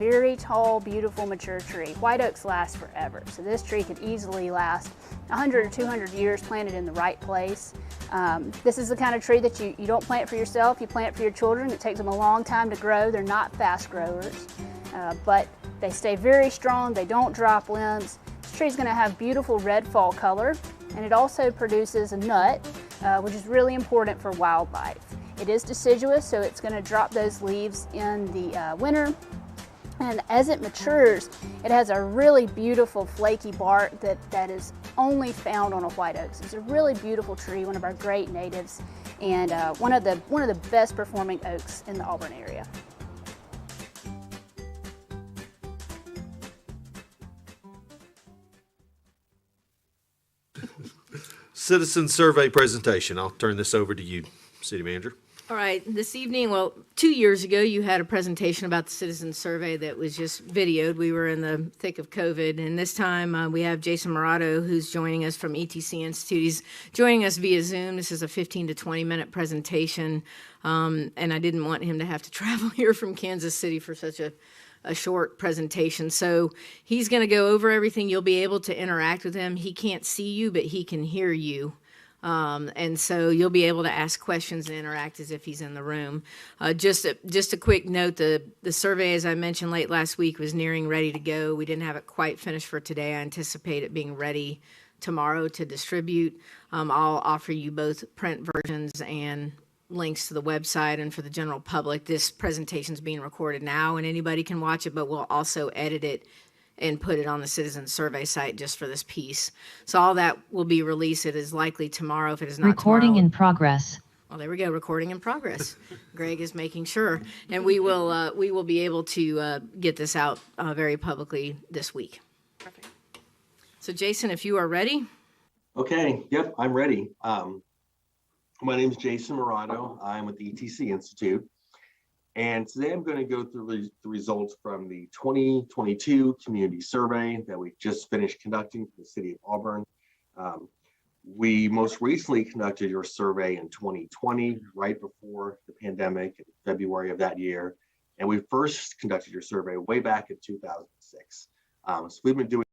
Very tall, beautiful, mature tree. White oaks last forever, so this tree could easily last 100 or 200 years planted in the right place. This is the kind of tree that you don't plant for yourself, you plant for your children. It takes them a long time to grow. They're not fast growers, but they stay very strong. They don't drop limbs. This tree is going to have beautiful red fall color, and it also produces a nut, which is really important for wildlife. It is deciduous, so it's going to drop those leaves in the winter. And as it matures, it has a really beautiful flaky bark that is only found on a white oak. So it's a really beautiful tree, one of our great natives, and one of the best performing oaks in the Auburn area. Citizen survey presentation. I'll turn this over to you, City Manager. All right, this evening, well, 2 years ago, you had a presentation about the citizen survey that was just videoed. We were in the thick of COVID, and this time we have Jason Morato, who's joining us from ETC Institute. He's joining us via Zoom. This is a 15 to 20-minute presentation, and I didn't want him to have to travel here from Kansas City for such a short presentation. So he's going to go over everything. You'll be able to interact with him. He can't see you, but he can hear you. And so you'll be able to ask questions and interact as if he's in the room. Just a quick note, the survey, as I mentioned late last week, was nearing ready to go. We didn't have it quite finished for today. I anticipate it being ready tomorrow to distribute. I'll offer you both print versions and links to the website. And for the general public, this presentation is being recorded now and anybody can watch it, but we'll also edit it and put it on the citizen survey site just for this piece. So all that will be released. It is likely tomorrow. If it is not recording tomorrow, in progress. Well, there we go. Recording in progress. Greg is making sure, and we will be able to get this out very publicly this week. Perfect. So, Jason, if you are ready. Okay. Yep, I'm ready. My name is Jason Morato. I'm with the ETC Institute. And today I'm going to go through the results from the 2022 community survey that we just finished conducting for the city of Auburn. We most recently conducted your survey in 2020, right before the pandemic, in February of that year. And we first conducted your survey way back in 2006. So we've been doing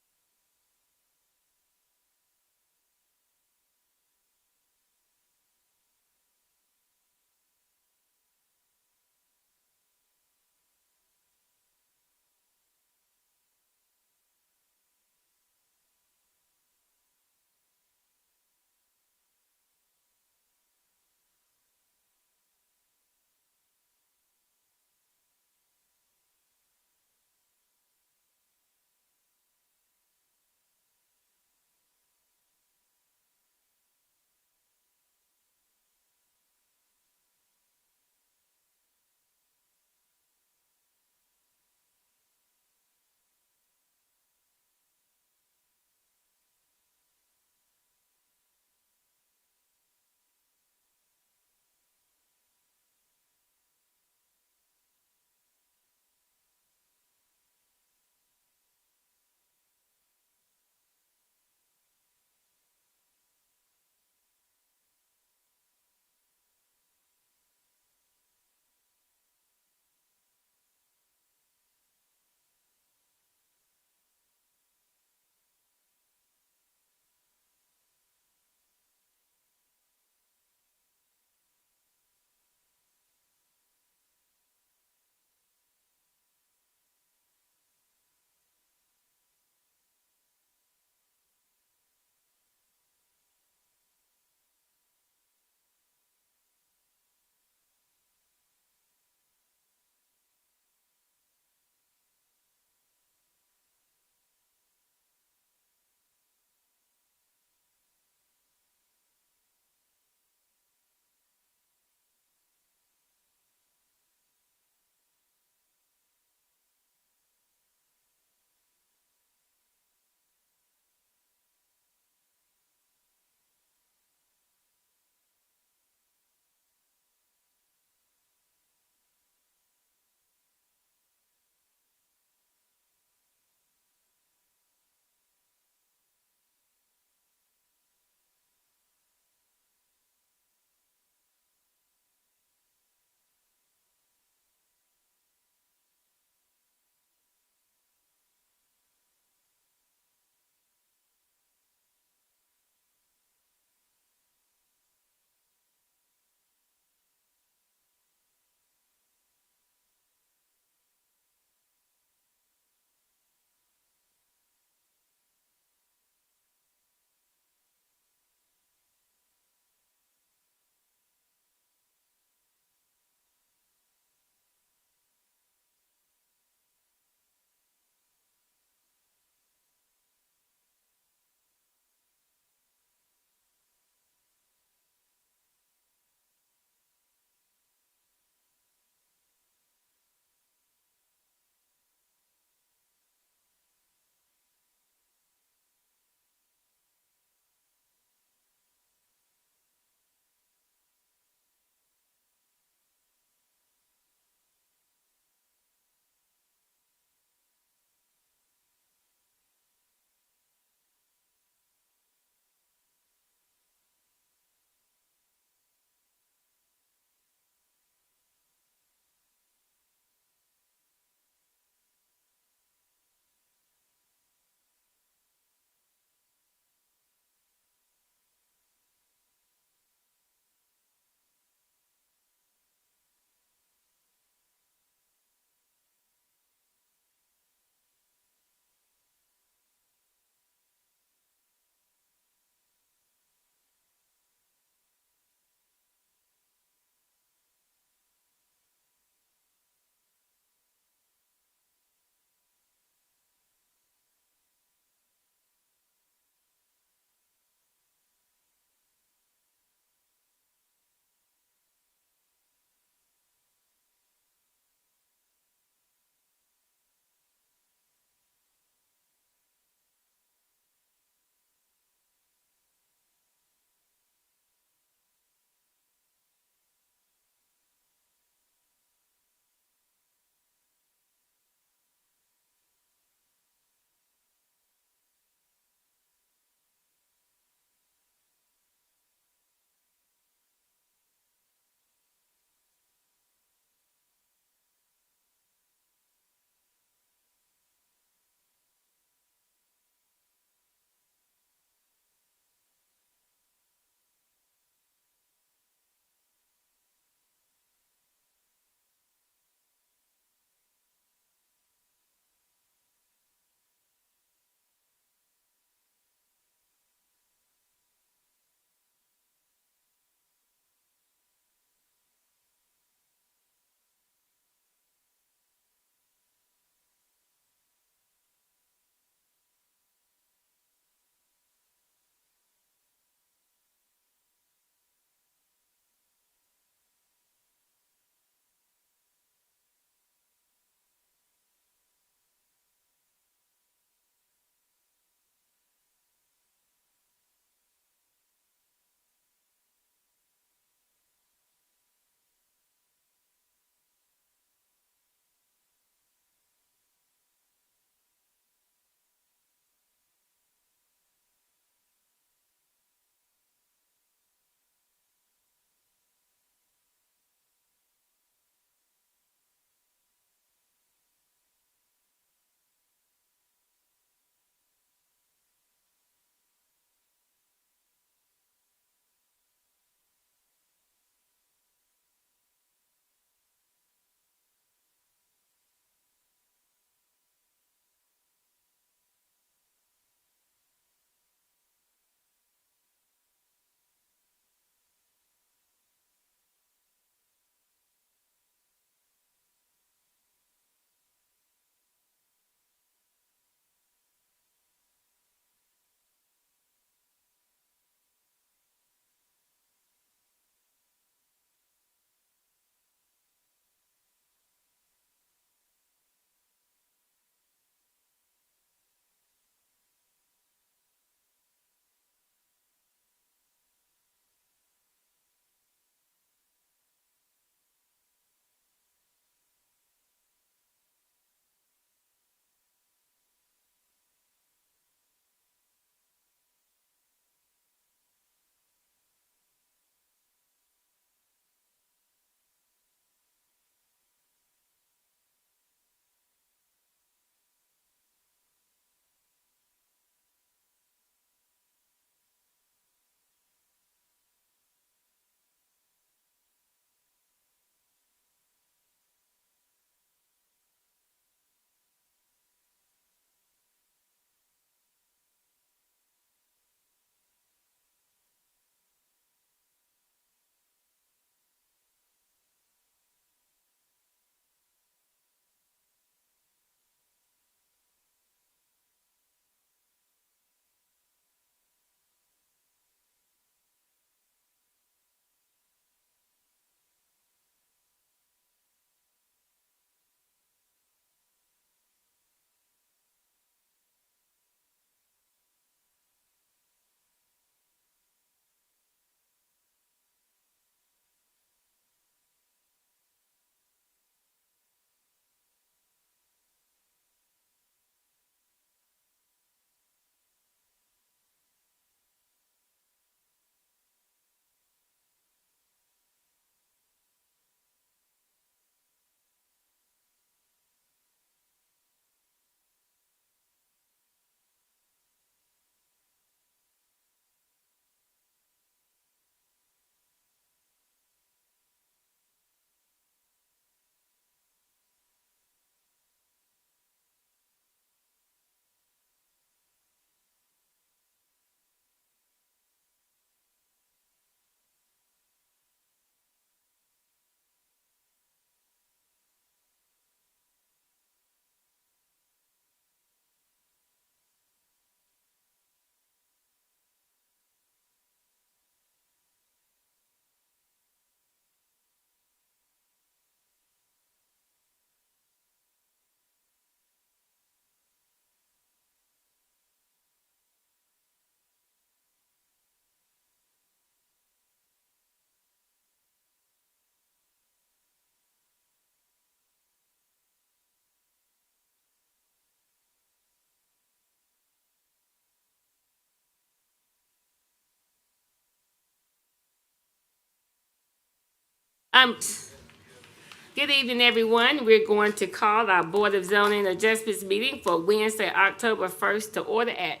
Good evening, everyone. We're going to call our Board of Zoning Adjustments meeting for Wednesday, October 1st to order at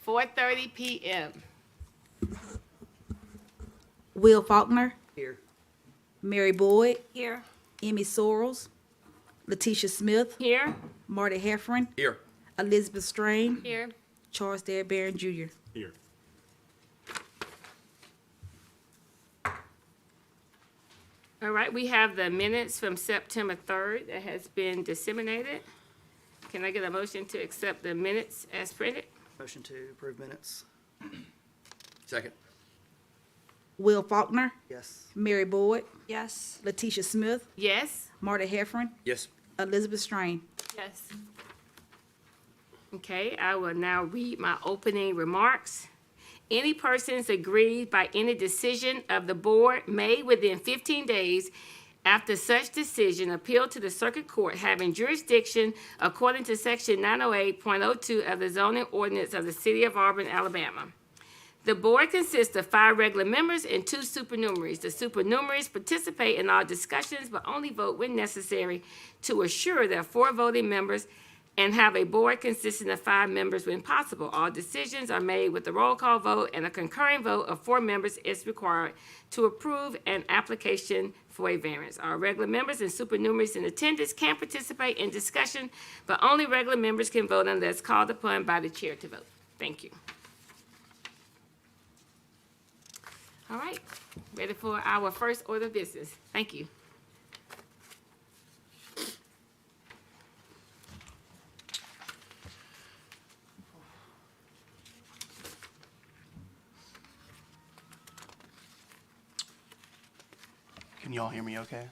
4:30 p.m. Will Faulkner, Here. Mary Boyd, Here. Emmy Sorrells, Letitia Smith, Here. Marty Heffernan, Here. Elizabeth Strain, Here. Charles Dare Barron Jr. Here. All right, we have the minutes from September 3rd that has been disseminated. Can I get a motion to accept the minutes as printed? Motion to approve minutes. Second. Will Faulkner, Yes. Mary Boyd, Yes. Letitia Smith, Yes? Marty Heffernan, Yes. Elizabeth Strain. Yes. Okay, I will now read my opening remarks. Any persons aggrieved by any decision of the board may, within 15 days after such decision, appeal to the circuit court having jurisdiction according to section 908.02 of the zoning ordinance of the city of Auburn, Alabama. The board consists of 5 regular members and 2 supernumeraries. The supernumeraries participate in all discussions but only vote when necessary to assure there are 4 voting members and have a board consisting of 5 members when possible. All decisions are made with a roll call vote, and a concurring vote of 4 members is required to approve an application for a variance. All regular members and supernumeraries in attendance can participate in discussion, but only regular members can vote unless called upon by the chair to vote. Thank you. All right, ready for our first order of business. Thank you. Can you all hear me okay?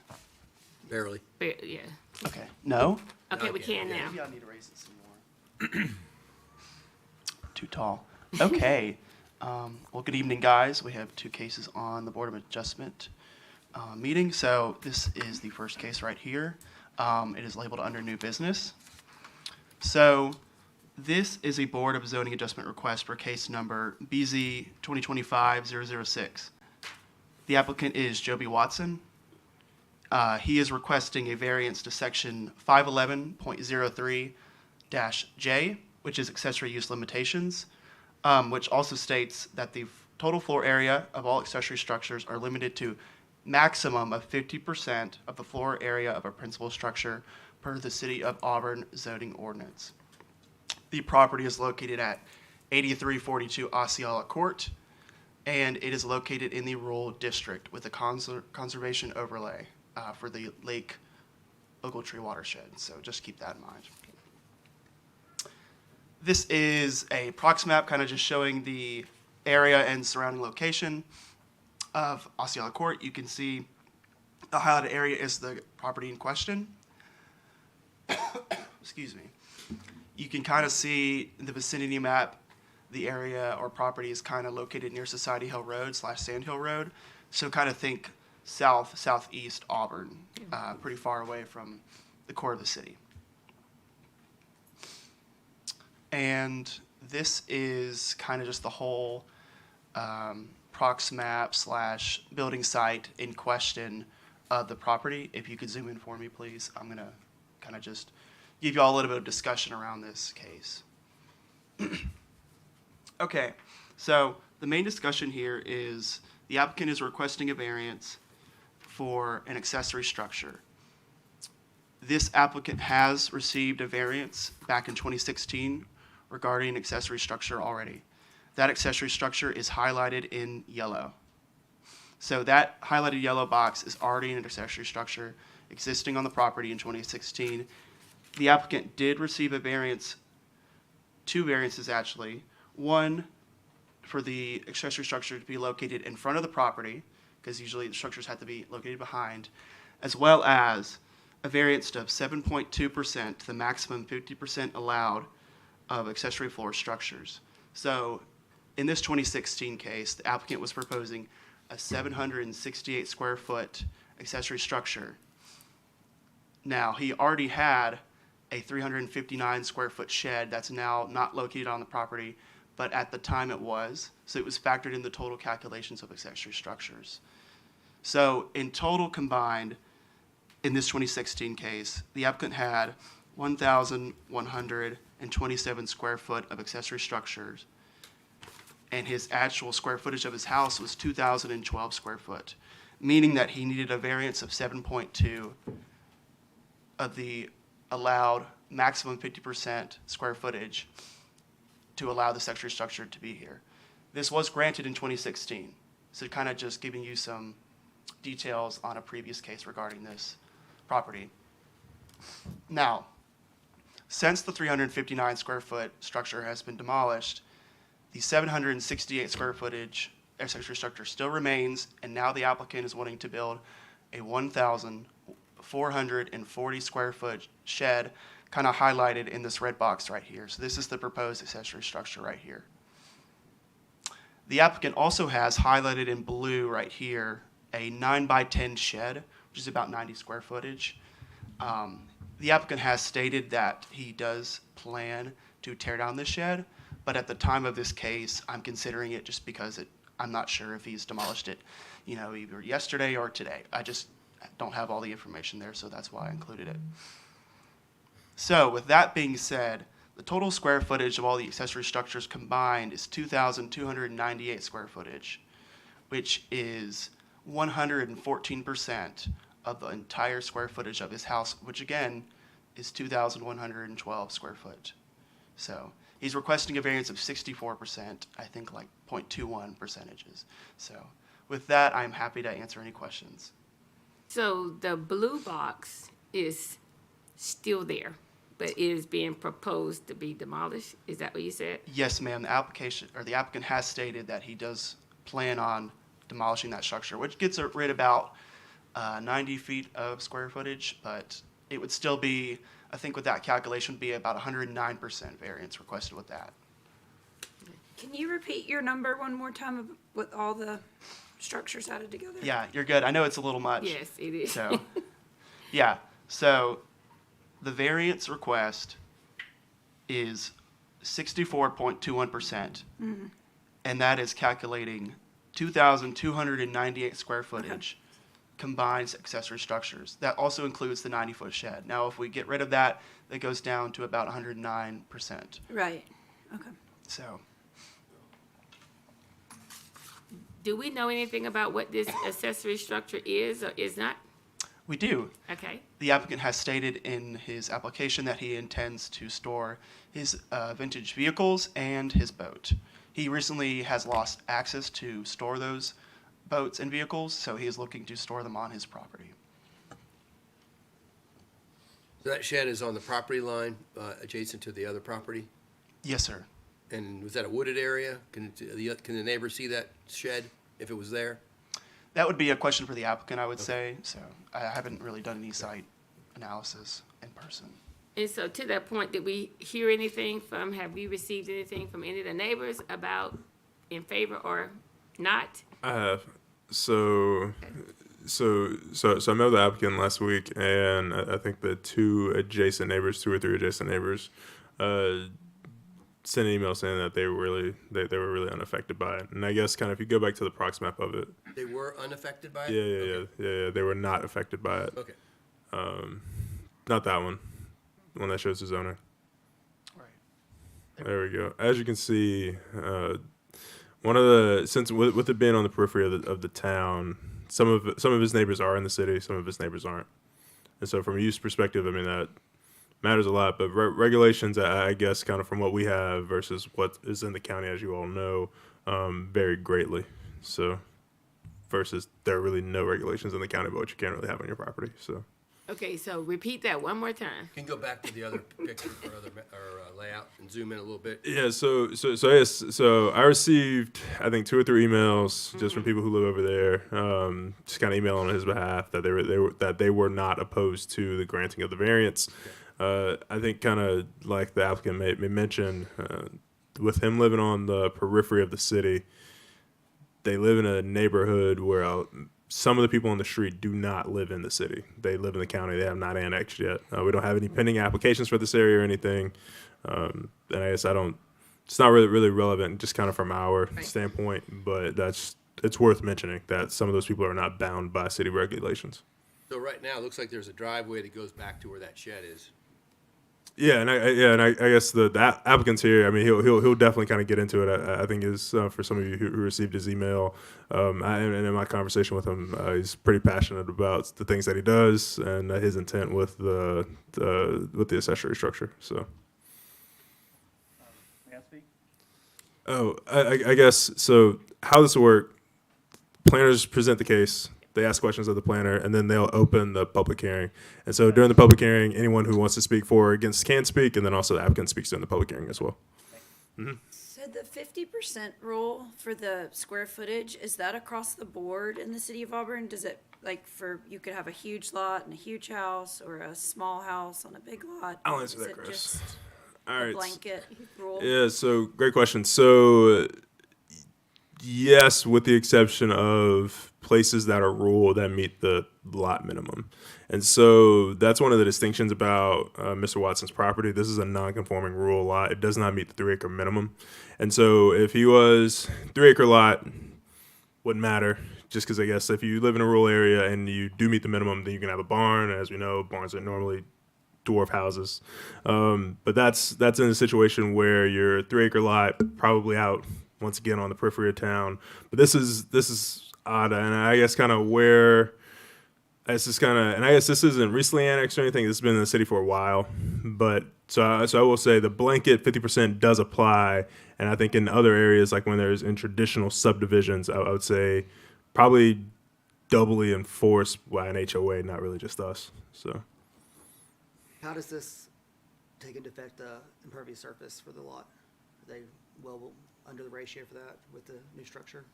Barely. Yeah, Okay. No? okay, we can now. Maybe I need to raise it some more. Too tall. Okay. Well, good evening, guys. We have 2 cases on the Board of Adjustment meeting. So this is the first case right here. It is labeled under new business. So this is a Board of Zoning Adjustment request for case number BZ 2025-006. The applicant is Joby Watson. He is requesting a variance to section 511.03-J, which is accessory use limitations, which also states that the total floor area of all accessory structures are limited to maximum of 50% of the floor area of a principal structure per the City of Auburn zoning ordinance. The property is located at 8342 Osceola Court, and it is located in the rural district with a conservation overlay for the Lake Ogletree watershed. So just keep that in mind. This is a prox map kind of just showing the area and surrounding location of Osceola Court. You can see the highlighted area is the property in question. Excuse me. You can kind of see in the vicinity map the area or property is kind of located near Society Hill Road / Sand Hill Road. So kind of think southeast Auburn, pretty far away from the core of the city. And this is kind of just the whole prox map / building site in question of the property. If you could zoom in for me, please. I'm going to kind of just give you all a little bit of discussion around this case. Okay, so the main discussion here is the applicant is requesting a variance for an accessory structure. This applicant has received a variance back in 2016 regarding an accessory structure already. That accessory structure is highlighted in yellow. So that highlighted yellow box is already an accessory structure existing on the property in 2016. The applicant did receive a variance, 2 variances actually. One for the accessory structure to be located in front of the property, because usually the structures have to be located behind, as well as a variance of 7.2% to the maximum 50% allowed of accessory floor structures. So in this 2016 case, the applicant was proposing a 768 square foot accessory structure. Now, he already had a 359 square foot shed that's now not located on the property, but at the time it was. So it was factored in the total calculations of accessory structures. So in total combined, in this 2016 case, the applicant had 1,127 square foot of accessory structures, and his actual square footage of his house was 2,012 square foot, meaning that he needed a variance of 7.2 of the allowed maximum 50% square footage to allow the accessory structure to be here. This was granted in 2016, so kind of just giving you some details on a previous case regarding this property. Now, since the 359 square foot structure has been demolished, the 768 square footage accessory structure still remains, and now the applicant is wanting to build a 1,440 square foot shed, kind of highlighted in this red box right here. So this is the proposed accessory structure right here. The applicant also has highlighted in blue right here a 9x10 shed, which is about 90 square footage. The applicant has stated that he does plan to tear down this shed, but at the time of this case, I'm considering it just because I'm not sure if he's demolished it, either yesterday or today. I just don't have all the information there, so that's why I included it. So with that being said, the total square footage of all the accessory structures combined is 2,298 square footage, which is 114% of the entire square footage of his house, which again is 2,112 square foot. So he's requesting a variance of 64%, I think like 0.21 percentages. So with that, I'm happy to answer any questions. So the blue box is still there, but it is being proposed to be demolished? Is that what you said? Yes, ma'am. The applicant has stated that he does plan on demolishing that structure, which gets rid about 90 feet of square footage, but it would still be, I think with that calculation, would be about 109% variance requested with that. Can you repeat your number one more time with all the structures added together? Yeah, you're good. I know it's a little much. Yes, it is. So, yeah. So the variance request is 64.21%, and that is calculating 2,298 square footage combined accessory structures. That also includes the 90-foot shed. Now, if we get rid of that, that goes down to about 109%. Right. Okay. So, Do we know anything about what this accessory structure is or is not? we do. Okay. The applicant has stated in his application that he intends to store his vintage vehicles and his boat. He recently has lost access to store those boats and vehicles, so he is looking to store them on his property. So that shed is on the property line, adjacent to the other property? Yes, sir. And was that a wooded area? Can the neighbor see that shed if it was there? That would be a question for the applicant, I would say. So I haven't really done any site analysis in person. And so to that point, did we hear anything have we received anything from any of the neighbors about in favor or not? I have. So I met the applicant last week, and I think the two or three adjacent neighbors, sent an email saying that they were really unaffected by it. And I guess kind of if you go back to the prox map of it, They were unaffected by it? yeah, they were not affected by it. Okay. Not that one, the one that shows the zoning. Right. There we go. As you can see, since with it being on the periphery of the town, some of his neighbors are in the city, some of his neighbors aren't, and so from a use perspective, I mean that matters a lot. But regulations, I guess, kind of from what we have versus what is in the county, as you all know, vary greatly. So versus there are really no regulations in the county about what you can't really have on your property. So. Okay, so repeat that one more time. Can you go back to the other picture or layout and zoom in a little bit? Yeah, so I received, I think, 2 or 3 emails just from people who live over there, just kind of emailing on his behalf that they were not opposed to the granting of the variance. I think kind of like the applicant may mention, with him living on the periphery of the city, they live in a neighborhood where some of the people on the street do not live in the city. They live in the county. They have not annexed yet. We don't have any pending applications for this area or anything. And I guess it's not really relevant just kind of from our standpoint, but that's it's worth mentioning that some of those people are not bound by city regulations. So right now, it looks like there's a driveway that goes back to where that shed is. Yeah, and I guess the applicant's here. I mean, he'll definitely kind of get into it. I think is for some of you who received his email, and in my conversation with him, he's pretty passionate about the things that he does and his intent with the accessory structure. So. May I speak? Oh, I guess so. How this will work? Planners present the case. They ask questions of the planner, and then they'll open the public hearing. And so during the public hearing, anyone who wants to speak for or against can speak, and then also the applicant speaks during the public hearing as well. So the 50% rule for the square footage, is that across the board in the city of Auburn? Does it, like, you could have a huge lot and a huge house, or a small house on a big lot? I'll answer Is that, it Chris. just All a right. blanket rule? Yeah, so great question. So yes, with the exception of places that are rural that meet the lot minimum. And so that's one of the distinctions about Mr. Watson's property. This is a non-conforming rural lot. It does not meet the 3-acre minimum. And so if he was 3-acre lot, wouldn't matter. Just because I guess if you live in a rural area and you do meet the minimum, then you can have a barn. As we know, barns are normally dwarf houses. But that's in a situation where your 3-acre lot probably out once again on the periphery of town. But this is odd, and I guess kind of where this is kind of, and I guess this isn't recently annexed or anything. This has been in the city for a while. But so I will say the blanket 50% does apply, and I think in other areas like when there's in traditional subdivisions, I would say probably doubly enforced by an HOA, not really just us. So. How does this take into effect the impervious surface for the lot? Are they well under the ratio for that with the new structure?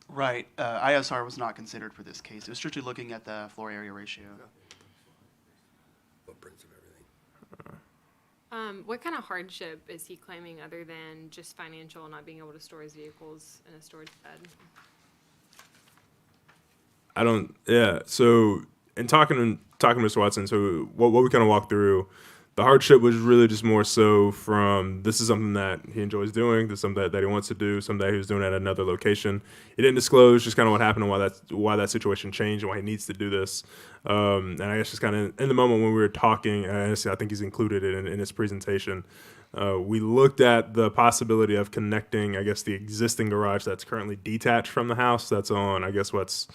Right. ISR was not considered for this case. It was strictly looking at the floor area ratio. Footprints of everything. What kind of hardship is he claiming other than just financial and not being able to store his vehicles in a storage bed? So in talking to Mr. Watson, so what we kind of walked through, the hardship was really just more so from this is something that he enjoys doing, this is something that he wants to do, something that he was doing at another location. He didn't disclose just kind of what happened and why that situation changed and why he needs to do this. And I guess just kind of in the moment when we were talking, and I think he's included it in his presentation, we looked at the possibility of connecting, I guess, the existing garage that's currently detached from the house that's on, I guess what's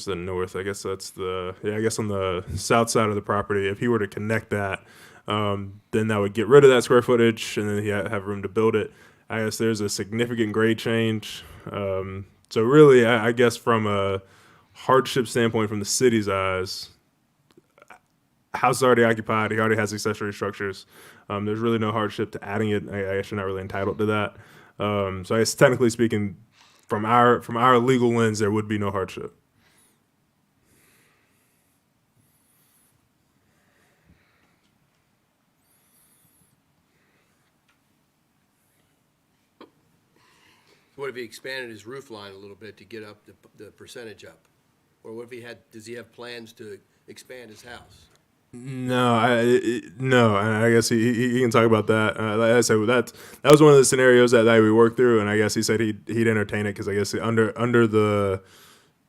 the north. I guess that's on the south side of the property. If he were to connect that, then that would get rid of that square footage, and then he have room to build it. I guess there's a significant grade change. So really, I guess from a hardship standpoint, from the city's eyes, house is already occupied. He already has accessory structures. There's really no hardship to adding it. I guess you're not really entitled to that. So I guess technically speaking, from our legal lens, there would be no hardship. What if he expanded his roof line a little bit to get up the percentage up? Or what if does he have plans to expand his house? No, and I guess he can talk about that. Like I said, that was one of the scenarios that we worked through, and I guess he said he'd entertain it because I guess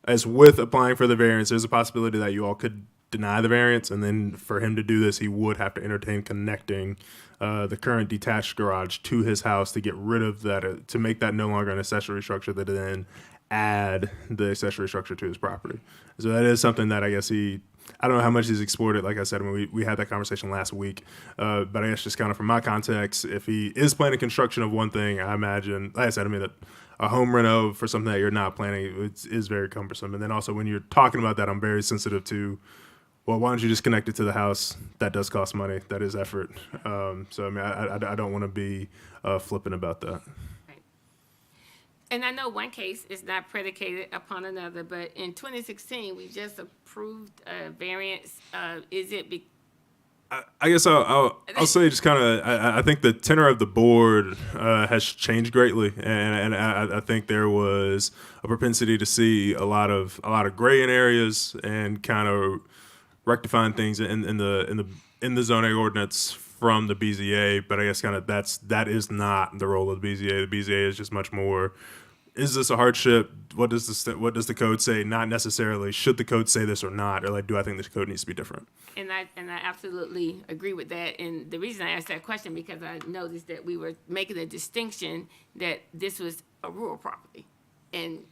as with applying for the variance, there's a possibility that you all could deny the variance, and then for him to do this, he would have to entertain connecting the current detached garage to his house to get rid of that, to make that no longer an accessory structure, that then add the accessory structure to his property. So that is something that I guess I don't know how much he's explored it. Like I said, when we had that conversation last week, but I guess just kind of from my context, if he is planning construction of one thing, I imagine, like I said, that a home reno for something that you're not planning is very cumbersome. And then also when you're talking about that, I'm very sensitive to, well, why don't you just connect it to the house? That does cost money. That is effort. So I don't want to be flippant about that. Right. And I know one case is not predicated upon another, but in 2016, we just approved a variance. Is it I guess I'll say just kind of I think the tenor of the board has changed greatly, and I think there was a propensity to see a lot of gray in areas and kind of rectifying things in the zoning ordinance from the BZA. But I guess kind of that is not the role of the BZA. The BZA is just much more is this a hardship? What does the code say? Not necessarily should the code say this or not, or like do I think this code needs to be different? And I absolutely agree with that. And the reason I asked that question because I noticed that we were making a distinction that this was a rural property. And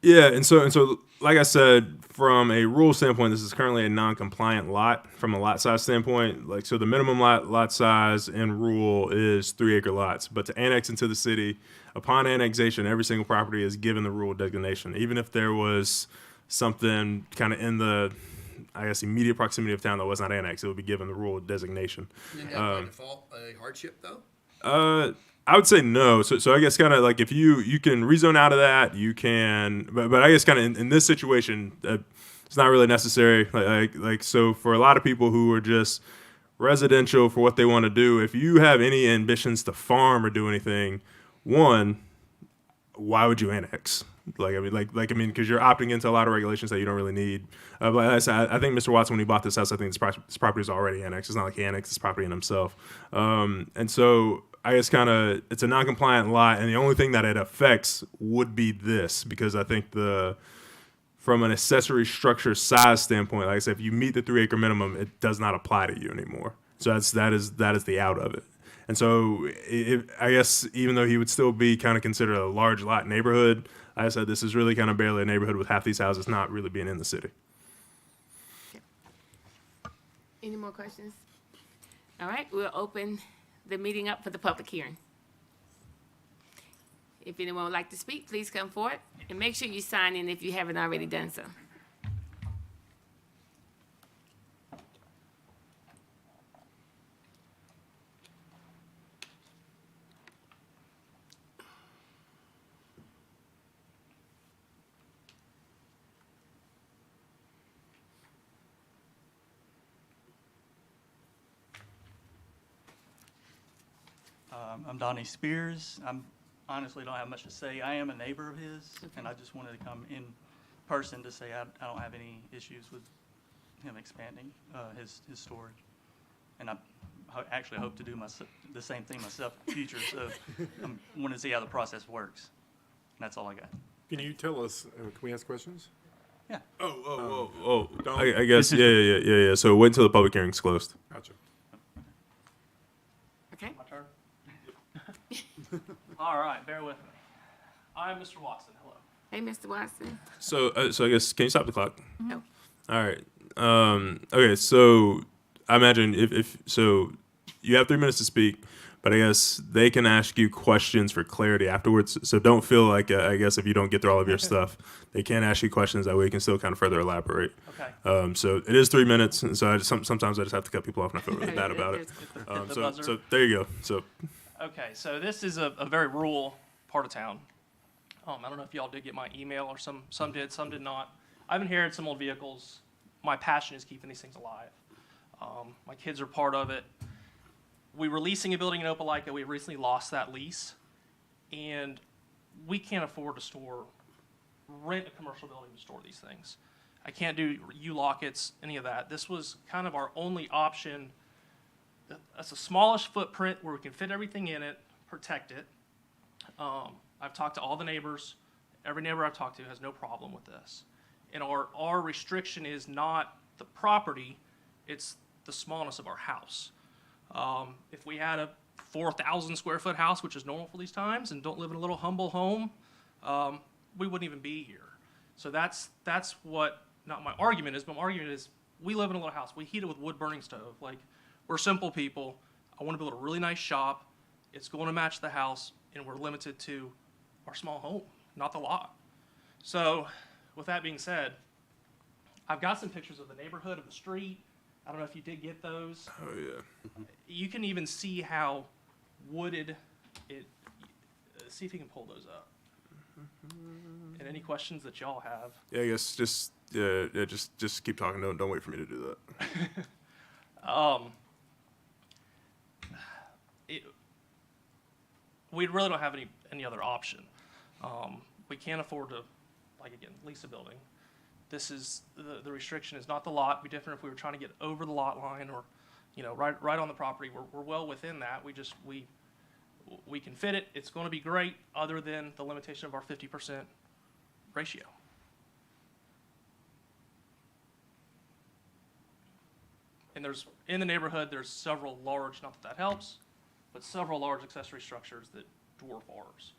Yeah, and so like I said, from a rule standpoint, this is currently a non-compliant lot from a lot size standpoint. Like, so the minimum lot size in rural is 3-acre lots, but to annex into the city, upon annexation, every single property is given the rural designation. Even if there was something kind of in the, I guess, immediate proximity of town that was not annexed, it would be given the rural designation. Isn't that by default a hardship, though? I would say no. So I guess kind of like if you can rezone out of that, you can. But I guess kind of in this situation, it's not really necessary. Like so for a lot of people who are just residential for what they want to do, if you have any ambitions to farm or do anything, one, why would you annex? Like I mean, because you're opting into a lot of regulations that you don't really need. But like I said, I think Mr. Watson, when he bought this house, I think this property is already annexed. It's not like he annexed this property in himself. And so I guess kind of it's a non-compliant lot, and the only thing that it affects would be this, because I think from an accessory structure size standpoint, like I said, if you meet the 3-acre minimum, it does not apply to you anymore. So that is the out of it. And so I guess even though he would still be kind of considered a large lot neighborhood, like I said, this is really kind of barely a neighborhood with half these houses not really being in the city. any more questions? All right, we'll open the meeting up for the public hearing. If anyone would like to speak, please come forward and make sure you sign in if you haven't already done so. I'm Donnie Spears. I'm honestly don't have much to say. I am a neighbor of his, and I just wanted to come in person to say I don't have any issues with him expanding his storage. And I actually hope to do the same thing myself in the future, so I want to see how the process works. And that's all I got. Can you tell us, can we ask questions? Yeah. I guess, yeah. So wait until the public hearing's closed. Gotcha. Okay. My turn? All right, bear with me. I'm Mr. Watson. Hello. Hey, Mr. Watson. So I guess, can you stop the clock? No. All right. Okay, so I imagine if so you have 3 minutes to speak, but I guess they can ask you questions for clarity afterwards. So don't feel like, I guess, if you don't get through all of your stuff, they can ask you questions. That way you can still kind of further elaborate. Okay. So it is 3 minutes, and so sometimes I just have to cut people off, and I feel really bad about it. So there you go. So. Okay, so this is a very rural part of town. I don't know if y'all did get my email, or some did, some did not. I've inherited some old vehicles. My passion is keeping these things alive. My kids are part of it. We were leasing a building in Opelika. We recently lost that lease, and we can't afford to rent a commercial building to store these things. I can't do U-lockets, any of that. This was kind of our only option. That's the smallest footprint where we can fit everything in it, protect it. I've talked to all the neighbors. Every neighbor I've talked to has no problem with this. And our restriction is not the property, it's the smallness of our house. If we had a 4,000 square foot house, which is normal for these times, and don't live in a little humble home, we wouldn't even be here. So that's what, not my argument is, but my argument is we live in a little house. We heat it with wood burning stove. Like, we're simple people. I want to build a really nice shop. It's going to match the house, and we're limited to our small home, not the lot. So with that being said, I've got some pictures of the neighborhood, of the street. I don't know if you did get those. Oh, yeah. You can even see how wooded it, see if you can pull those up. And any questions that y'all have? Yeah, I guess just keep talking. Don't wait for me to do that. We really don't have any other option. We can't afford to, like, again, lease a building. This is, the restriction is not the lot. It'd be different if we were trying to get over the lot line or, right on the property. We're well within that. We we can fit it. It's going to be great, other than the limitation of our 50% ratio. And in the neighborhood, there's several large, not that helps, but several large accessory structures that dwarf ours.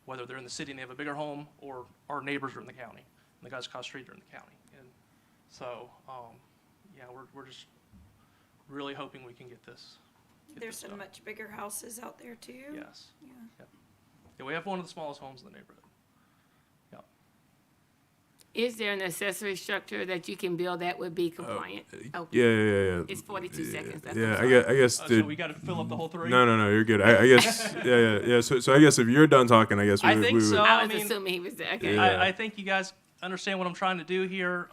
Whether they're in the city and they have a bigger home, or our neighbors are in the county, and the guys across the street are in the county. And so, yeah, we're just really hoping we can get this. There's some much bigger houses out there too. Yes. Yeah. Yep. Yeah, we have one of the smallest homes in the neighborhood. Yep. Is there an accessory structure that you can build that would be compliant? Okay. Yeah. It's 42 seconds. That's Yeah, I'm sorry. I guess. So we got to fill up the whole 3? No, you're good. I guess. Yeah. So I guess if you're done talking, I guess we I would. think we would, so. I was I mean, assuming he was there. Okay. Yeah. I think you guys understand what I'm trying to do here.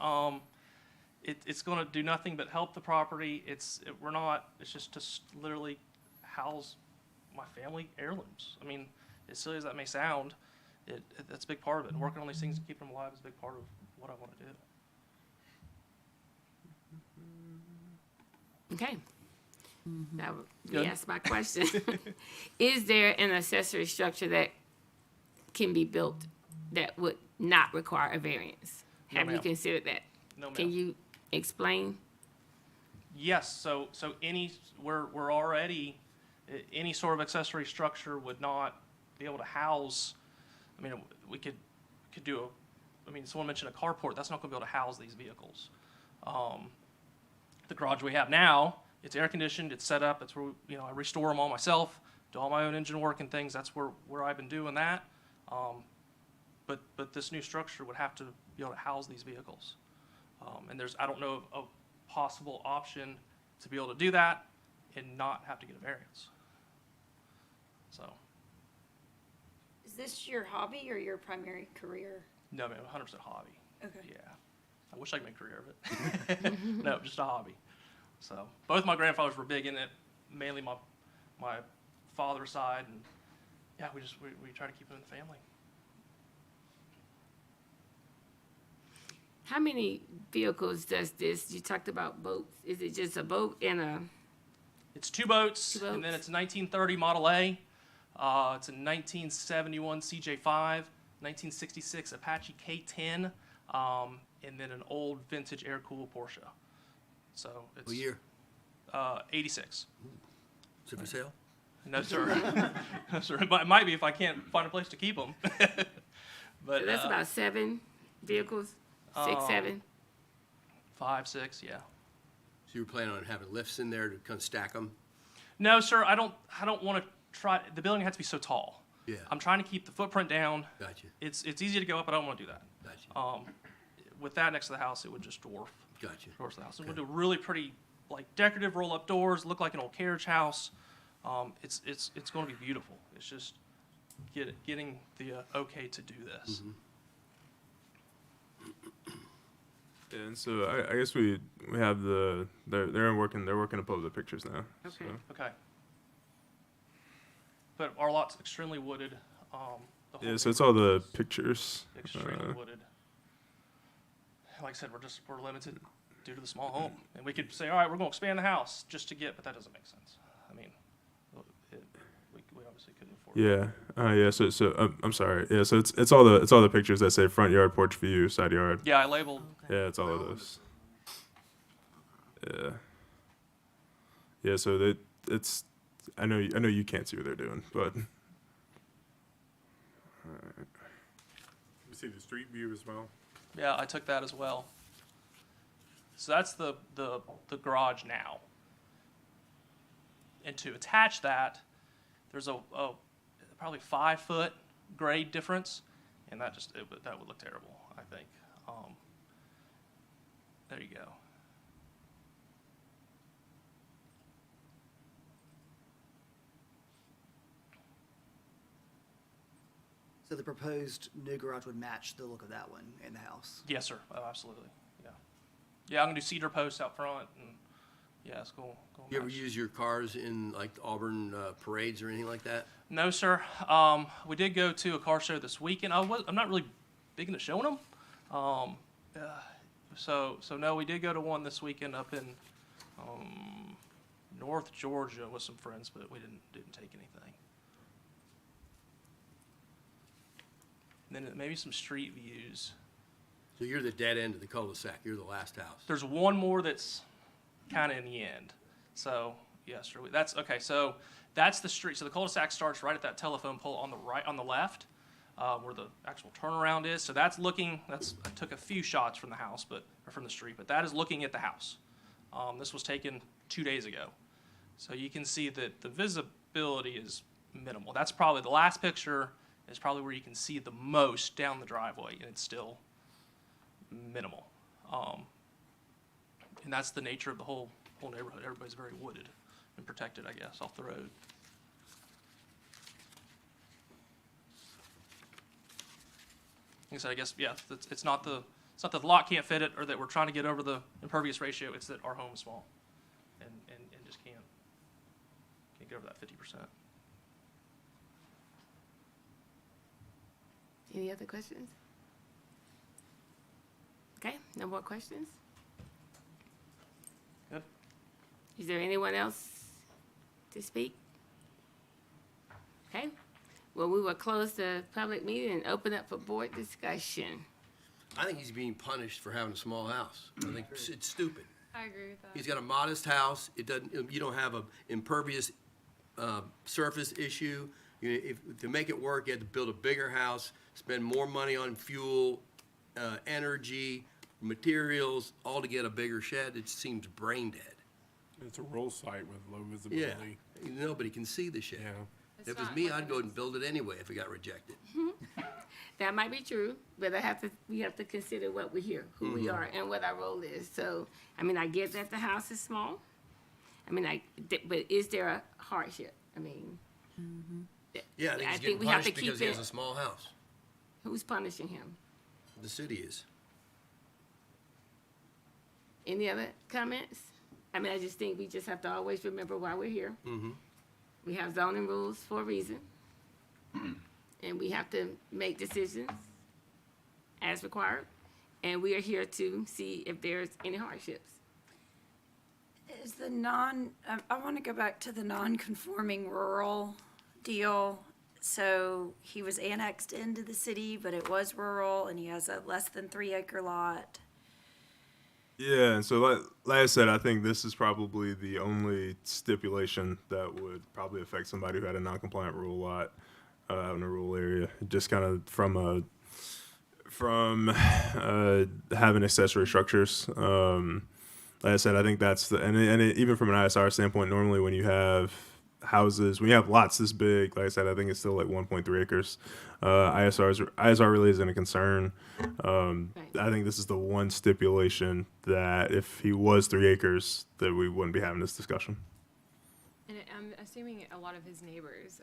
It's going to do nothing but help the property. It's just to literally house my family heirlooms. I mean, as silly as that may sound, that's a big part of it. And working on these things and keeping them alive is a big part of what I want to do. Okay. Now, Good. you asked my question. Is there an accessory structure that can be built that would not require a variance? No, Have you ma'am. considered that? No, ma'am. Can you explain? Yes, so we're already, any sort of accessory structure would not be able to house, I mean, we could do someone mentioned a carport, that's not gonna be able to house these vehicles. The garage we have now, it's air conditioned, it's set up, it's where, I restore them all myself, do all my own engine work and things, that's where I've been doing that. But this new structure would have to be able to house these vehicles. And I don't know of a possible option to be able to do that and not have to get a variance. So, Is this your hobby or your primary career? no, man, 100% hobby. Okay. Yeah. I wish I could make a career of it. No, just a hobby. So, both my grandfathers were big in it, mainly my father's side, and yeah, we try to keep it in the family. How many vehicles does this? You talked about boats. Is it just a boat and a? It's 2 boats, Two and then boats. it's a 1930 Model A. It's a 1971 CJ5, 1966 Apache K10, and then an old vintage air-cooled Porsche. So it's What year? 86. Is it for sale? No, sir. No, sir. It might be if I can't find a place to keep them. But That's about 7 vehicles. 6, 7. 5, 6, yeah. So you were planning on having lifts in there to kind of stack them? No, sir. I don't want to try. The building has to be so tall. Yeah. I'm trying to keep the footprint down. Gotcha. It's easy to go up, but I don't want to do that. Gotcha. With that next to the house, it would just dwarf Gotcha. the house. It would do really pretty, like decorative roll-up doors, look like an old carriage house. It's going to be beautiful. It's just getting the okay to do this. Mm-hmm. and so I guess we have they're working to pull up the pictures now. Okay. So. Okay. But our lot's extremely wooded. The whole Yeah, so it's all the neighborhood is pictures. extremely wooded. Like I said, we're limited due to the small home, and we could say, all right, we're going to expand the house just to get, but that doesn't make sense. I mean, we obviously couldn't afford it. Yeah. So I'm sorry. Yeah. So it's all the pictures that say front yard, porch view, side yard. Yeah, I labeled. Yeah, it's all of those. Yeah. Yeah. So it's. I know you can't see what they're doing, but. We see the street view as well. Yeah, I took that as well. So that's the garage now. And to attach that, there's a probably 5-foot grade difference, and that would look terrible, I think. There you go. So the proposed new garage would match the look of that one in the house? Yes, sir. Oh, absolutely. Yeah. Yeah, I'm gonna do cedar posts out front, and yeah, it's cool. You ever use your cars in like Auburn parades or anything like that? No, sir. We did go to a car show this weekend. I'm not really big into showing them. So no, we did go to one this weekend up in North Georgia with some friends, but we didn't take anything. then maybe some street views. So you're the dead end of the cul-de-sac. You're the last house. There's one more that's kind of in the end. So, yes, that's okay. So that's the street. So the cul-de-sac starts right at that telephone pole on the right, on the left, where the actual turnaround is. So that's looking. I took a few shots from the house, or from the street, but that is looking at the house. This was taken 2 days ago, so you can see that the visibility is minimal. That's probably the last picture. Is probably where you can see the most down the driveway, and it's still minimal. And that's the nature of the whole neighborhood. Everybody's very wooded and protected, I guess, off the road. Like I said, I guess, yeah, it's not that the lot can't fit it or that we're trying to get over the impervious ratio. It's that our home is small and just can't get over that 50%. Any other questions? Okay, no more questions? Good. Is there anyone else to speak? Okay, well, we will close the public meeting and open up for board discussion. I think he's being punished for having a small house. I think it's stupid. I agree with that. He's got a modest house. You don't have an impervious surface issue. To make it work, you had to build a bigger house, spend more money on fuel, energy, materials, all to get a bigger shed. It seems brain dead. It's a rural site with low Yeah, visibility. nobody can see the shed. Yeah. It's If it was not me, like I'd it go is. and build it anyway if it got rejected. That might be true, but we have to consider what we're here, who we are, and what our role is. So, I mean, I get that the house is small. I mean, but is there a hardship? I mean, Yeah, I think I he's think getting we have punished to because keep he has it- a small house. who's punishing him? The city is. Any other comments? I mean, I just think we just have to always remember why we're here. Mm-hmm. We have zoning rules for a reason. And we have to make decisions as required. And we are here to see if there's any hardships. Is I want to go back to the non-conforming rural deal. So he was annexed into the city, but it was rural, and he has a less than 3 acre lot. Yeah, and so like I said, I think this is probably the only stipulation that would probably affect somebody who had a non-compliant rural lot out in a rural area, just kind of from having accessory structures. Like I said, I think that's even from an ISR standpoint, normally when you have houses, when you have lots this big, like I said, I think it's still like 1.3 acres. ISR really isn't a concern. I think this is the one stipulation that if he was 3 acres, that we wouldn't be having this discussion. And I'm assuming a lot of his neighbors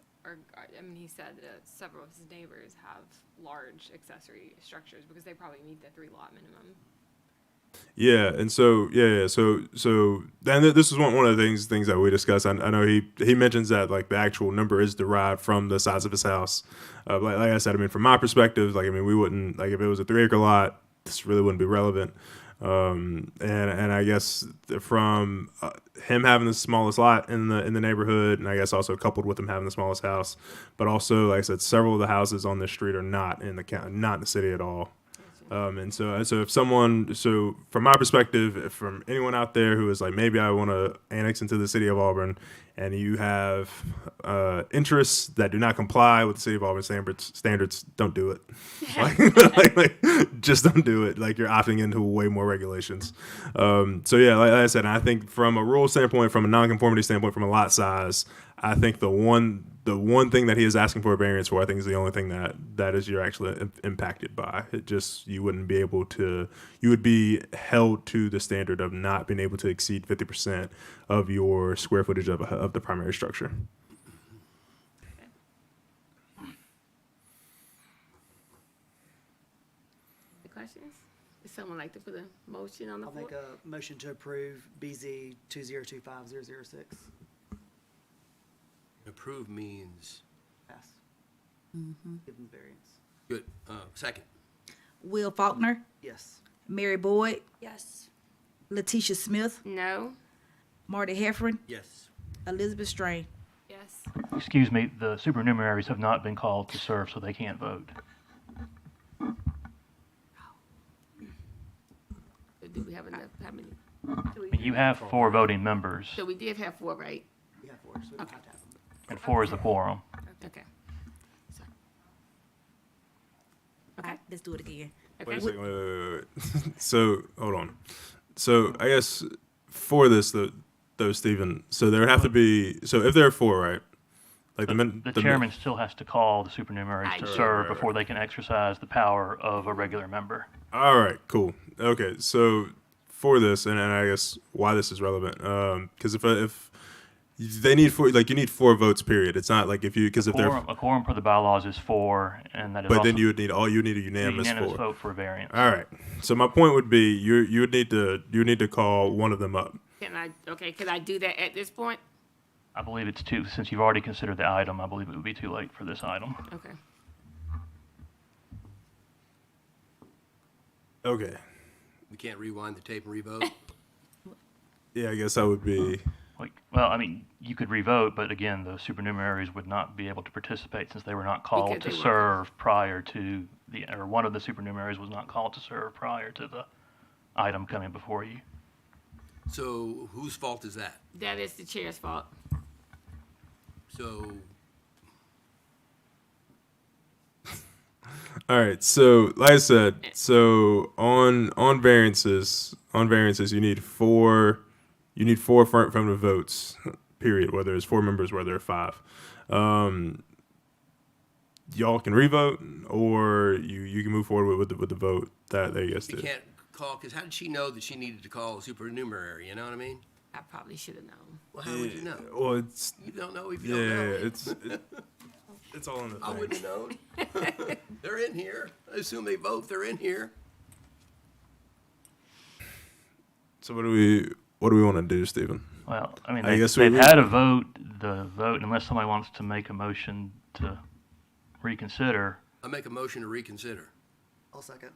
he said that several of his neighbors have large accessory structures because they probably meet the 3 lot minimum. Yeah, and so so then this is one of the things that we discussed. I know he mentions that like the actual number is derived from the size of his house. Like I said, I mean from my perspective, we wouldn't like if it was a 3 acre lot, this really wouldn't be relevant. And I guess from him having the smallest lot in the neighborhood, and I guess also coupled with him having the smallest house, but also like I said, several of the houses on this street are not in the county, not in the city at all. And so if someone, so from my perspective, if from anyone out there who is like, maybe I want to annex into the city of Auburn, and you have interests that do not comply with the city of Auburn standards, don't do it. Just don't do it. Like you're opting into way more regulations. So yeah, like I said, I think from a rural standpoint, from a nonconformity standpoint, from a lot size, I think the one thing that he is asking for a variance for, I think is the only thing that is you're actually impacted by. It just, you would be held to the standard of not being able to exceed 50% of your square footage of the primary structure. Any questions? Would someone like to put a motion on the I'll floor? make a motion to approve BZ 2025006. Approve means, Pass. Give them variance. good, second. Will Faulkner, Yes. Mary Boyd, Yes. Letitia Smith, No? Marty Heffron, Yes. Elizabeth Strain. Yes. Excuse me, the supernumeraries have not been called to serve, so they can't vote. how many? You have 4 voting members, So we did have 4, right? We have 4, so we don't have to have them. and 4 is the quorum. Okay. All right, let's do it again. Wait a Okay. second. Wait. So hold on. So I guess for this, though, Stephen. So there would have to be. So if there are 4, right? Like The chairman still has to call the supernumeraries to serve before they can exercise the power of a regular member. All right. Cool. Okay. So for this, and I guess why this is relevant, because if they need 4, like you need 4 votes. Period. It's not like if you because if they're A quorum per the bylaws is 4, and that is but also then you would need a unanimous 4. vote for a variance. All right. So my point would be you would need to call one of them up. Can I do that at this point? I believe it's 2, since you've already considered the item, I believe it would be too late for this item. Okay. Okay. We can't rewind the tape and revote. Yeah, I guess that would be. Well, I mean, you could revote, but again, the supernumeraries would not be able to participate since they were not called to serve prior to or one of the supernumeraries was not called to serve prior to the item coming before you. So whose fault is that? That is the chair's fault. So, All right. So, like I said, so on variances, you need 4 affirmative votes. Period. Whether it's 4 members, whether it's 5. Y'all can revote, or you can move forward with the vote that they guess we did. can't call, because how did she know that she needed to call a supernumerary, you know what I mean? I probably should have known. Well, how would you know? Well, it's You don't know if you don't know. it's all in the thing. I wouldn't have known. They're in here. I assume they vote, they're in here. So what do we want to do, Stephen? Well, I mean, I guess they've had a vote. The vote, unless somebody wants to make a motion to reconsider, I make a motion to reconsider. I'll second.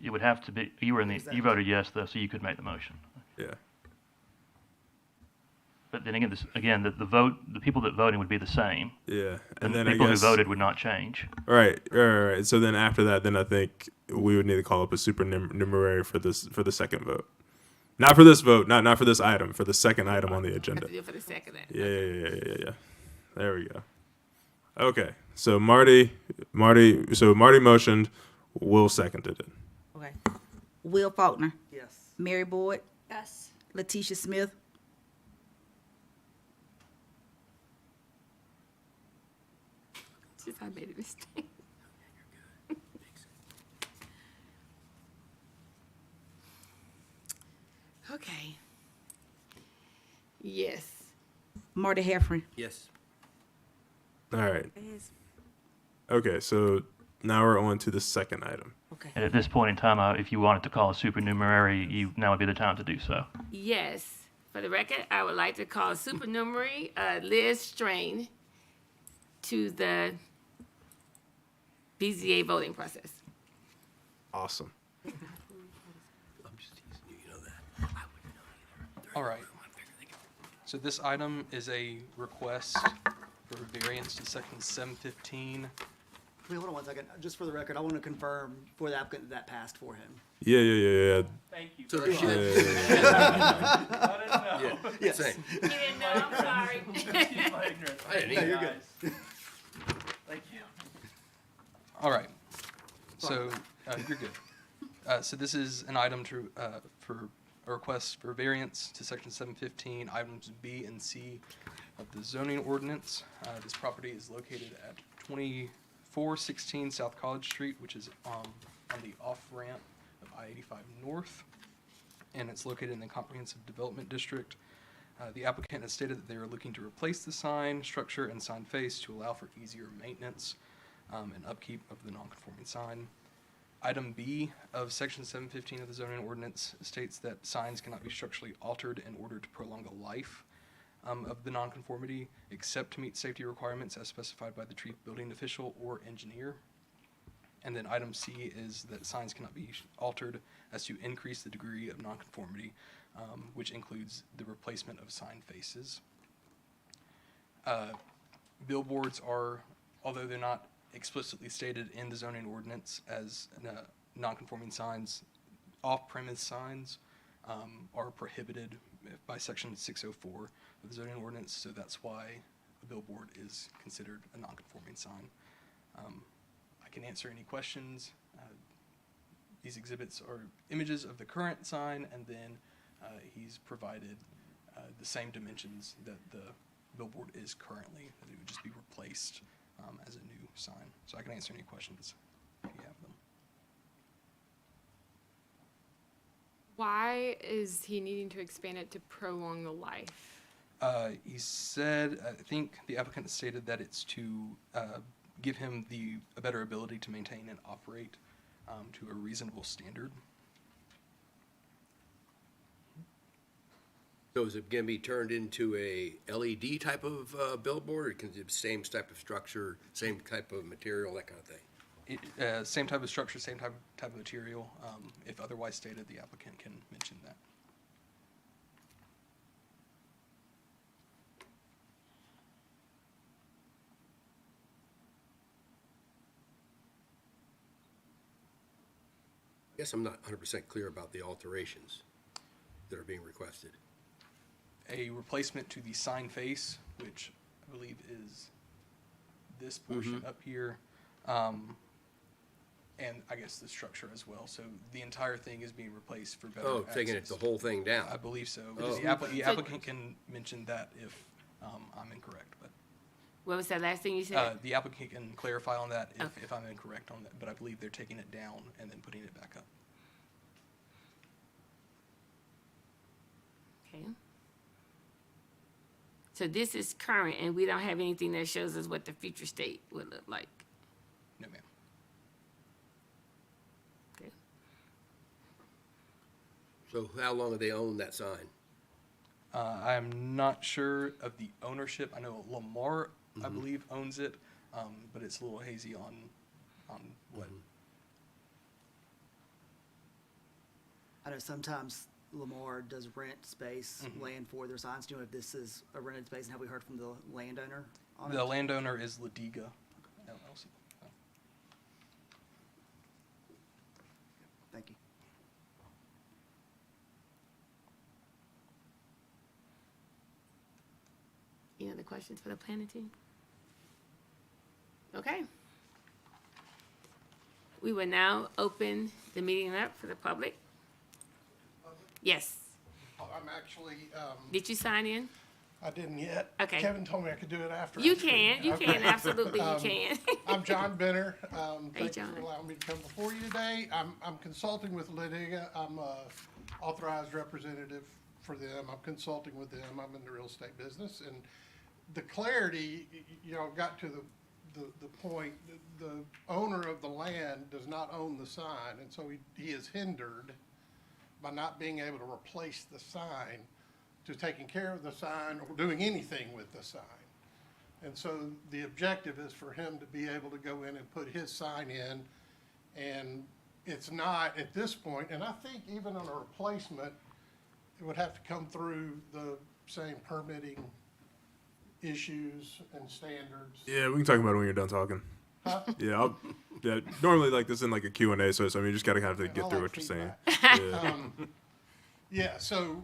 it would have to be, you voted yes, though, so you could make the motion. Yeah. But then again, the vote, the people that voted would be the same. Yeah, And then the people I guess, who voted would not change. Right. So then after that, then I think we would need to call up a supernumerary for the second vote. Not for this vote, not for this item, for the second item on the agenda. For the second item. Yeah. There we go. Okay. So Marty motioned. Will seconded it. Okay. Will Faulkner, Yes. Mary Boyd, Yes. Letitia Smith, Just I made a mistake. Okay. Yes. Marty Heffron. Yes. All right. Okay. So now we're on to the second item. Okay. And at this point in time, if you wanted to call a supernumerary, now would be the time to do so. Yes. For the record, I would like to call supernumerary Liz Strain to the BZA voting process. Awesome. I'm just teasing you, you know that. I wouldn't know either. All right. So this item is a request for variance to section 715. Wait, hold on one second. Just for the record, I want to confirm for the applicant that passed for him. Yeah. Thank you. So very there much. should. I didn't know. Yeah, Yes. same. You didn't know? I'm sorry. Excuse my ignorance. I didn't Thank either. you, guys. Thank you. All right. So you're good. So this is an item for a request for variance to section 715, items B and C of the zoning ordinance. This property is located at 2416 South College Street, which is on the off-ramp of I-85 North, and it's located in the Comprehensive Development District. The applicant has stated that they are looking to replace the sign structure and sign face to allow for easier maintenance and upkeep of the non-conforming sign. Item B of section 715 of the zoning ordinance states that signs cannot be structurally altered in order to prolong the life of the nonconformity, except to meet safety requirements as specified by the chief building official or engineer. And then item C is that signs cannot be altered as to increase the degree of nonconformity, which includes the replacement of sign faces. Billboards are, although they're not explicitly stated in the zoning ordinance as nonconforming signs, off-premise signs are prohibited by section 604 of the zoning ordinance, so that's why a billboard is considered a non-conforming sign. I can answer any questions. These exhibits are images of the current sign, and then he's provided the same dimensions that the billboard is currently, that it would just be replaced as a new sign. So I can answer any questions if you have them. Why is he needing to expand it to prolong the life? He said, I think the applicant stated that it's to give him a better ability to maintain and operate to a reasonable standard. So is it going to be turned into a LED type of billboard, or can it be the same type of structure, same type of material, that kind of thing? Same type of structure, same type of material. If otherwise stated, the applicant can mention that. I guess I'm not 100% clear about the alterations that are being requested. A replacement to the sign face, which I believe is this portion up here, and I guess the structure as well. So the entire thing is being replaced for better access. Taking the whole thing down. I believe so. Oh. The applicant can mention that if I'm incorrect. But What was that last thing you said? the applicant can clarify on that if I'm incorrect on that. But I believe they're taking it down and then putting it back up. Okay. So this is current, and we don't have anything that shows us what the future state would look like. No, ma'am. Okay. So how long have they owned that sign? I'm not sure of the ownership. I know Lamar, I believe, owns it, but it's a little hazy on what. I know sometimes Lamar does rent space, land for their signs. Do you know if this is a rented space, and have we heard from the landowner on The it? landowner is Ladiga LLC. Thank you. Any other questions for the planning team? Okay. We will now open the meeting up for the public. Yes. I'm actually, Did you sign in? I didn't yet. Okay. Kevin told me I could do it after. You I speak. can, you Okay. can, absolutely you can. I'm John Benner. Hey, Thank you John. for allowing me to come before you today. I'm consulting with Ladiga. I'm a authorized representative for them. I'm consulting with them. I'm in the real estate business. And the clarity, got to the point, the owner of the land does not own the sign. And so he is hindered by not being able to replace the sign, to taking care of the sign or doing anything with the sign. And so the objective is for him to be able to go in and put his sign in, and it's not at this point, and I think even on a replacement, it would have to come through the same permitting issues and standards. Yeah, we can talk about it when you're done talking. Huh? Yeah, normally like this in like a Q&A, so I mean, you just gotta kind of get through what you're saying. Yeah. Yeah, so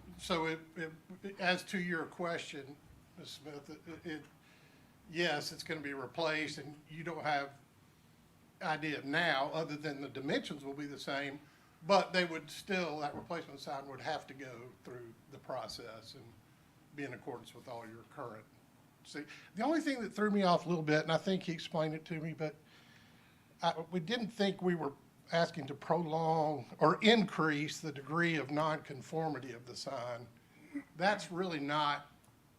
as to your question, Ms. Smith, yes, it's gonna be replaced, and you don't have idea now, other than the dimensions will be the same, but they would still, that replacement sign would have to go through the process and be in accordance with all your current. See, the only thing that threw me off a little bit, and I think he explained it to me, but we didn't think we were asking to prolong or increase the degree of nonconformity of the sign. That's really not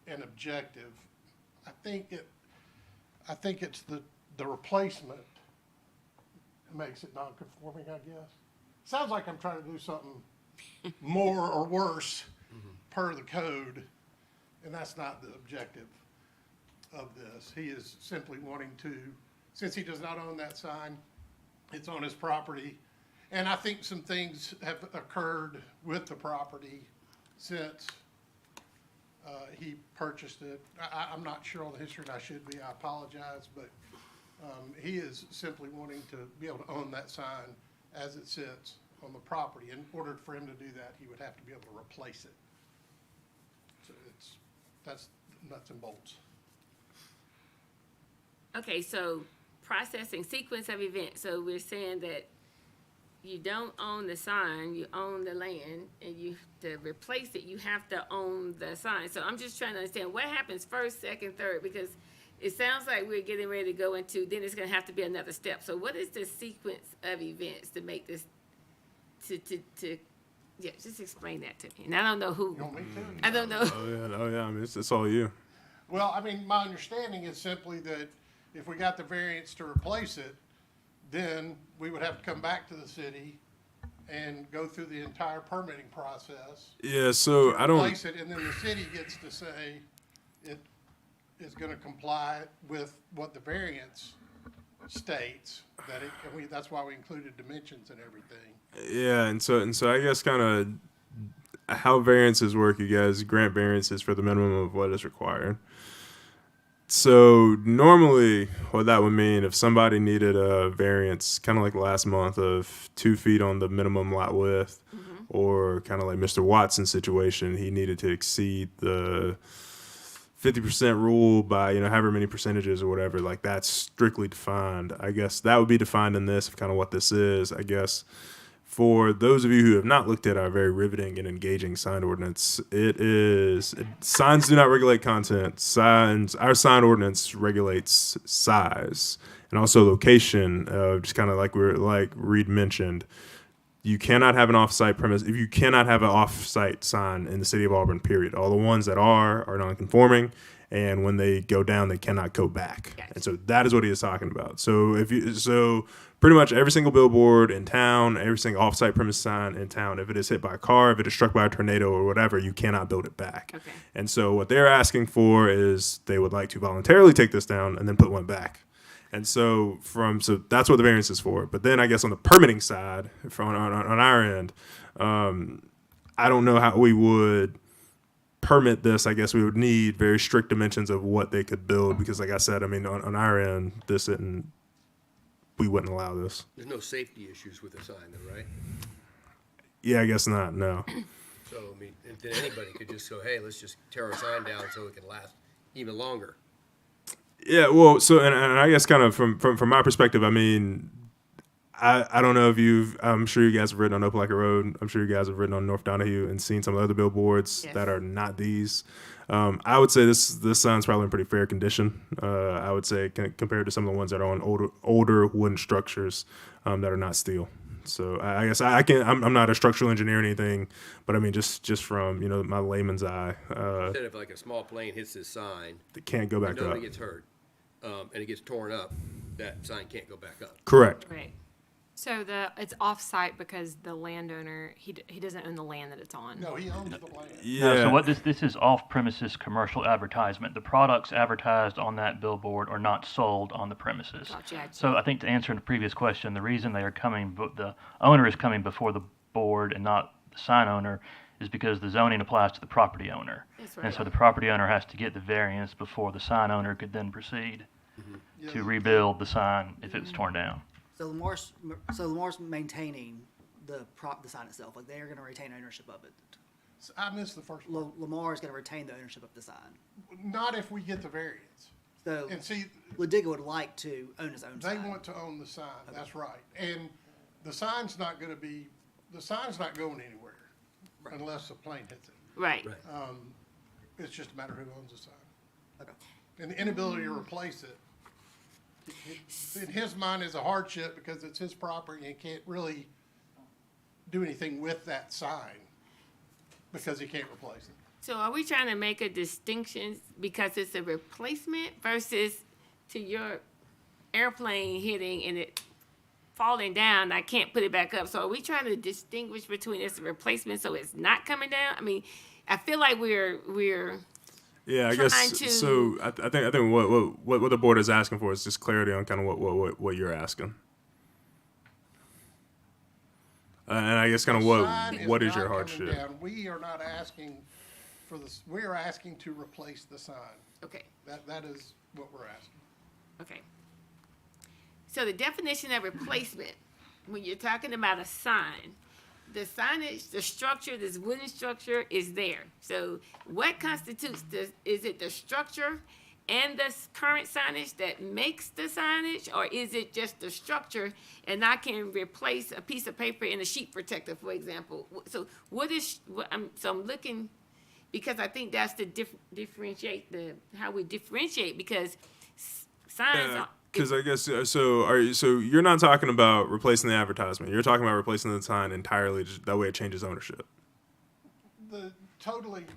an objective. I think it's the replacement makes it nonconforming, I guess. Sounds like I'm trying to do something more or worse per the code, and that's not the objective of this. He is simply wanting to, since he does not own that sign, it's on his property. And I think some things have occurred with the property since he purchased it. I'm not sure on the history, and I should be, I apologize, but he is simply wanting to be able to own that sign as it sits on the property. In order for him to do that, he would have to be able to replace it. So that's nuts and bolts. Okay, so processing sequence of events. So we're saying that you don't own the sign, you own the land, and to replace it, you have to own the sign. So I'm just trying to understand what happens first, second, third, because it sounds like we're getting ready to go into, then it's gonna have to be another step. So what is the sequence of events to make this, yeah, just explain that to me. And I don't know who. You want me to? I don't know. Oh yeah. I mean, it's all you. Well, I mean, my understanding is simply that if we got the variance to replace it, then we would have to come back to the city and go through the entire permitting process. Yeah. So to I don't. replace it, and then the city gets to say it is going to comply with what the variance states. That it, and that's why we included dimensions and everything. Yeah, and so I guess kind of how variances work. You guys grant variances for the minimum of what is required. So normally, what that would mean if somebody needed a variance, kind of like last month, of 2 feet on the minimum lot width, or kind of like Mr. Watson's situation, he needed to exceed the 50% rule by, however many percentages or whatever. Like, that's strictly defined. I guess that would be defined in this, kind of what this is. I guess for those of you who have not looked at our very riveting and engaging sign ordinance, signs do not regulate content. Our sign ordinance regulates size and also location. Just kind of like Reed mentioned, you cannot have an off-site premise. If you cannot have an off-site sign in the city of Auburn, period. All the ones that are non-conforming, and when they go down, they cannot go back. Yes. And so that is what he is talking about. So pretty much every single billboard in town, every single off-site premise sign in town, if it is hit by a car, if it is struck by a tornado or whatever, you cannot build it back. Okay. And so what they're asking for is they would like to voluntarily take this down and then put one back. And so that's what the variance is for. But then I guess on the permitting side, on our end, I don't know how we would permit this. I guess we would need very strict dimensions of what they could build because, like I said, I mean, on our end, we wouldn't allow this. There's no safety issues with the sign, though, right? Yeah, I guess not. No. So I mean, then anybody could just go, "Hey, let's just tear our sign down so it can last even longer." Yeah, well, so and I guess kind of from my perspective, I mean, I don't know if I'm sure you guys have ridden on Opelika Road. I'm sure you guys have ridden on North Donahue and seen some of the other billboards that are not these. I would say this sign's probably in pretty fair condition. I would say compared to some of the ones that are on older wooden structures that are not steel. So I guess I'm not a structural engineer or anything, but I mean just from my layman's eye. Instead of like a small plane hits this sign, it can't go back up. Nobody gets hurt, and it gets torn up. That sign can't go back up. Correct. Right. So it's off-site because the landowner, he doesn't own the land that it's on. No, he owns the land. Yeah. So what this is off-premises commercial advertisement. The products advertised on that billboard are not sold on the premises. Gotcha. So I think to answer the previous question, the reason they are the owner is coming before the board and not the sign owner is because the zoning applies to the property owner. That's right. And so the property owner has to get the variance before the sign owner could then proceed to rebuild the sign if it was torn down. So Lamar's maintaining the sign itself. Like, they are going to retain ownership of it. So I missed the first one. Lamar is going to retain the ownership of the sign. Not if we get the variance. So and see, Ladiga would like to own his own sign. They want to own the sign. Okay. That's right. And the sign's not going anywhere unless a plane hits it. Right. It's just a matter of who owns the sign. Okay. And the inability to replace it, in his mind, is a hardship because it's his property and he can't really do anything with that sign because he can't replace it. So are we trying to make a distinction because it's a replacement versus to your airplane hitting and it falling down, I can't put it back up. So are we trying to distinguish between it's a replacement so it's not coming down? I mean, I feel like we're yeah, I guess so. I think what the board is asking for is just clarity on kind of what you're asking, and I guess kind of what is your hardship? Down. We are not asking for this. We are asking to replace the sign. Okay. That is what we're asking. Okay. So the definition of replacement, when you're talking about a sign, the signage, the structure, this wooden structure is there. So what constitutes is it the structure and the current signage that makes the signage, or is it just the structure and I can replace a piece of paper in a sheet protector, for example? So I'm looking, because I think that's the differentiate how we differentiate, because signs Because I guess so you're not talking about replacing the advertisement. You're talking about replacing the sign entirely. Just that way, it changes ownership.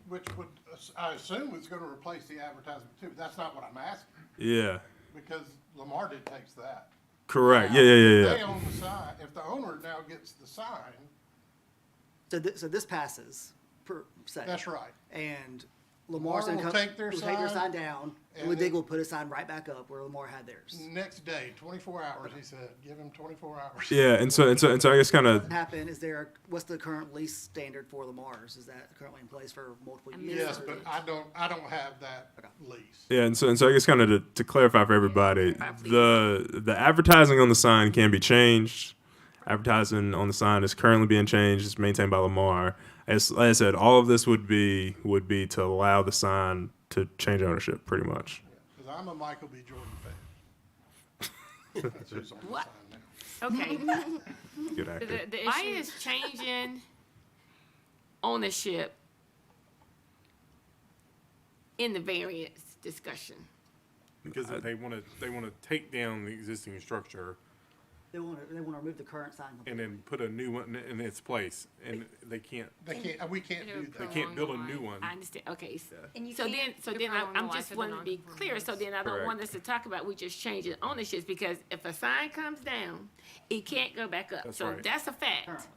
Which would, I assume, is going to replace the advertisement too. That's not what I'm asking. Yeah. Because Lamar dictates that. Correct. Now, Yeah. If they own the sign, if the owner now gets the sign. So this passes per se. That's right. And Lamar's Lamar gonna will take their sign down, and and Dig will put a sign right back up where Lamar had theirs. Next day, 24 hours, he said, give him 24 hours. Yeah, and so I guess kind of Happen? What's the current lease standard for Lamar's? Is that currently in place for multiple years? Yes, but I don't have that lease. yeah, and so I guess kind of to clarify for everybody, the advertising on the sign can be changed. Advertising on the sign is currently being changed. It's maintained by Lamar. Like I said, all of this would be to allow the sign to change ownership, pretty much. Because I'm a Michael B. Jordan fan. That's who's on the What? sign now. Okay. Good actor. Why is changing ownership in the variance discussion? Because they want to take down the existing structure They want to remove the current sign. and then put a new one in its place, and they can't. We can't do that. They can't build a new one. I understand. Okay, so And you so then can't- I'm just wanting to be clear. So then I don't want us to talk about we just changing ownerships, because if a sign comes down, it can't go back up. That's So right. that's a fact.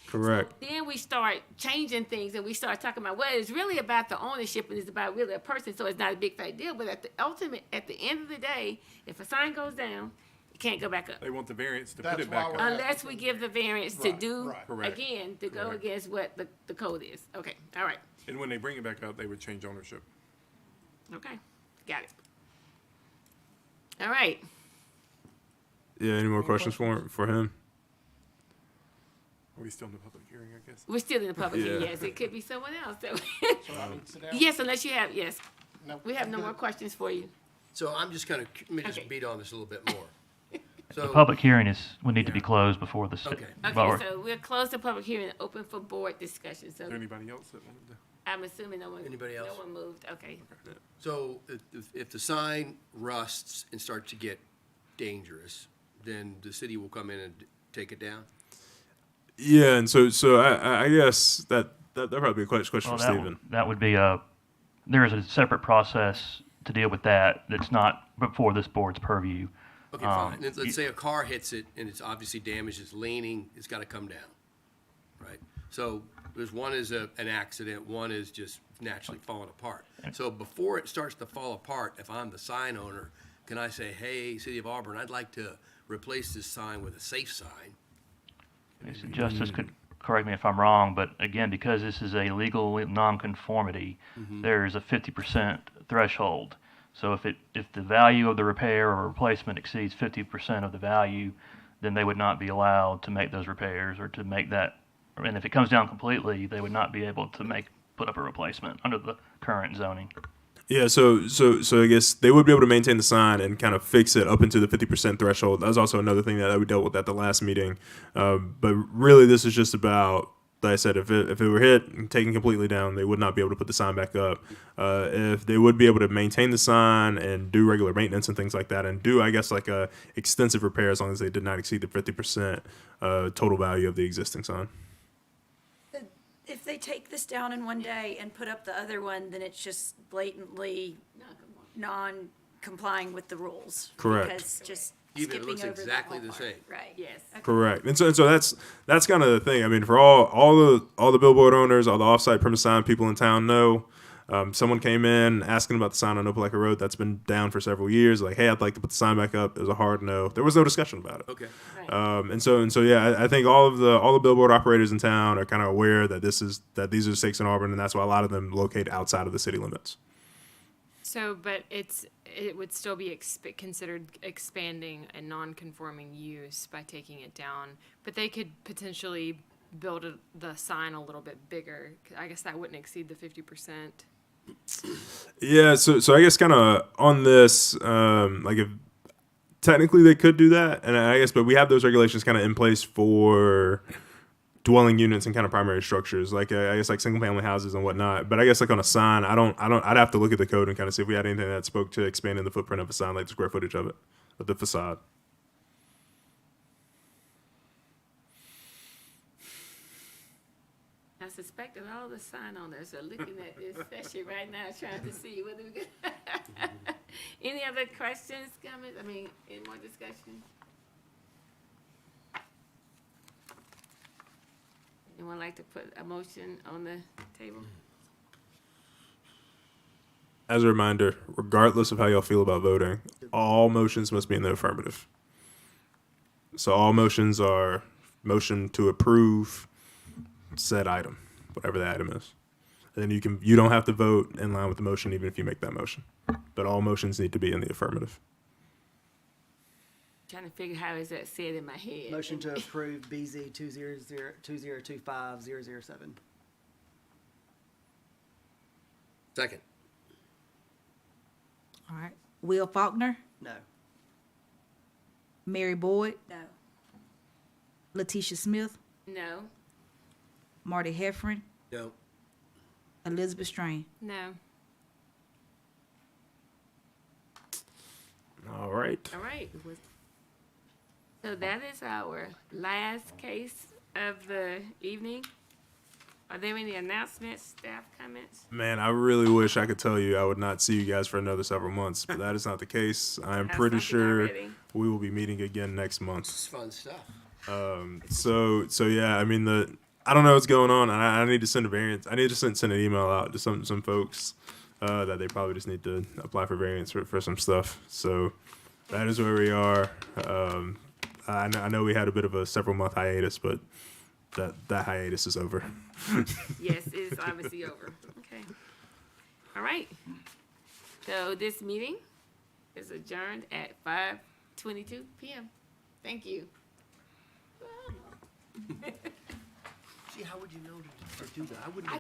Correct. Then we start changing things and we start talking about, well, it's really about the ownership and it's about really a person, so it's not a big fat deal. But at the end of the day, if a sign goes down, it can't go back up. They want the variance to That's put it why back we're up. Unless we give the variance to Right, do, right. Correct. again, to go Correct. against what the code is. Okay, all right, And when they bring it back up, they would change ownership. okay, got it. All right, Yeah. Any more questions for him? Are we still in the public hearing, I guess? we're still in the public hearing, Yeah. yes, it could be someone else. So I need to sit down? Yes, unless you have, yes, No, we have I'm no good. more questions for you. So I'm just kind of, let me just Okay. beat on this a little bit more. The So, public hearing would need to be closed before the. Okay. Okay, so we'll close the public hearing and open for board discussion, Is so there anybody else that wanted to? I'm assuming no one. Anybody else? No one moved, okay. so if the sign rusts and starts to get dangerous, then the city will come in and take it down? Yeah, and so I guess that probably be a question for Stephen. That would be there is a separate process to deal with that. That's not before this board's purview. Okay, fine. Let's say a car hits it and it's obviously damaged, it's leaning, it's got to come down, right? So there's one is an accident, one is just naturally falling apart. So before it starts to fall apart, if I'm the sign owner, can I say, hey, City of Auburn, I'd like to replace this sign with a safe sign? Justice could correct me if I'm wrong, but again, because this is a legal nonconformity, there is a 50% threshold. So if the value of the repair or replacement exceeds 50% of the value, then they would not be allowed to make those repairs or to make that. And if it comes down completely, they would not be able to put up a replacement under the current zoning. Yeah, so I guess they would be able to maintain the sign and kind of fix it up into the 50% threshold. That was also another thing that we dealt with at the last meeting. But really, this is just about, like I said, if it were hit and taken completely down, they would not be able to put the sign back up. If they would be able to maintain the sign and do regular maintenance and things like that, and do, I guess, like a extensive repair as long as they did not exceed the 50% total value of the existing sign. If they take this down in one day and put up the other one, then it's just blatantly non-complying with the rules. Correct. Because just Even if it skipping looks over that exactly whole the part. same. Right. Yes. Correct, and so that's kind of the thing. I mean, for all the billboard owners, all the off-site premise sign people in town know. Someone came in asking about the sign on Opelika Road that's been down for several years. Like, hey, I'd like to put the sign back up. It was a hard no. There was no discussion about it. Okay. And so yeah, I think all the billboard operators in town are kind of aware that these are stakes in Auburn, and that's why a lot of them locate outside of the city limits. So, but it would still be considered expanding a non-conforming use by taking it down. But they could potentially build the sign a little bit bigger. I guess that wouldn't exceed the 50%. Yeah, so I guess kind of on this, like if technically they could do that, and I guess, but we have those regulations kind of in place for dwelling units and kind of primary structures, like I guess like single family houses and whatnot. But I guess like on a sign, I'd have to look at the code and kind of see if we had anything that spoke to expanding the footprint of a sign, like the square footage of it, of the facade. I suspect that all the sign owners are looking at this session right now, trying to see whether we could. Any other questions, comments? I mean, any more discussion? Anyone like to put a motion on the table? As a reminder, regardless of how y'all feel about voting, all motions must be in the affirmative. So all motions are motion to approve said item, whatever the item is. And then you don't have to vote in line with the motion even if you make that motion. But all motions need to be in the affirmative. Trying to figure how is that said in my head. Motion to approve BZ 2002025-007. Second. All right. Will Faulkner, No. Mary Boyd, No. Letitia Smith, No. Marty Heffron, No. Elizabeth Strain. No. All right. All right. So that is our last case of the evening. Are there any announcements, staff comments? Man, I really wish I could tell you I would not see you guys for another several months, but that is not the case. I am Have pretty something sure already? we will be meeting again next month. It's fun stuff. So yeah, I mean I don't know what's going on. I need to send a variance. I need to send an email out to some folks that they probably just need to apply for variance for some stuff. So that is where we are. I know we had a bit of a several month hiatus, but that hiatus is over. Yes, it's obviously over. Okay. All right. So this meeting is adjourned at 5:22 p.m. Thank you. See, how would you know to do that? I wouldn't.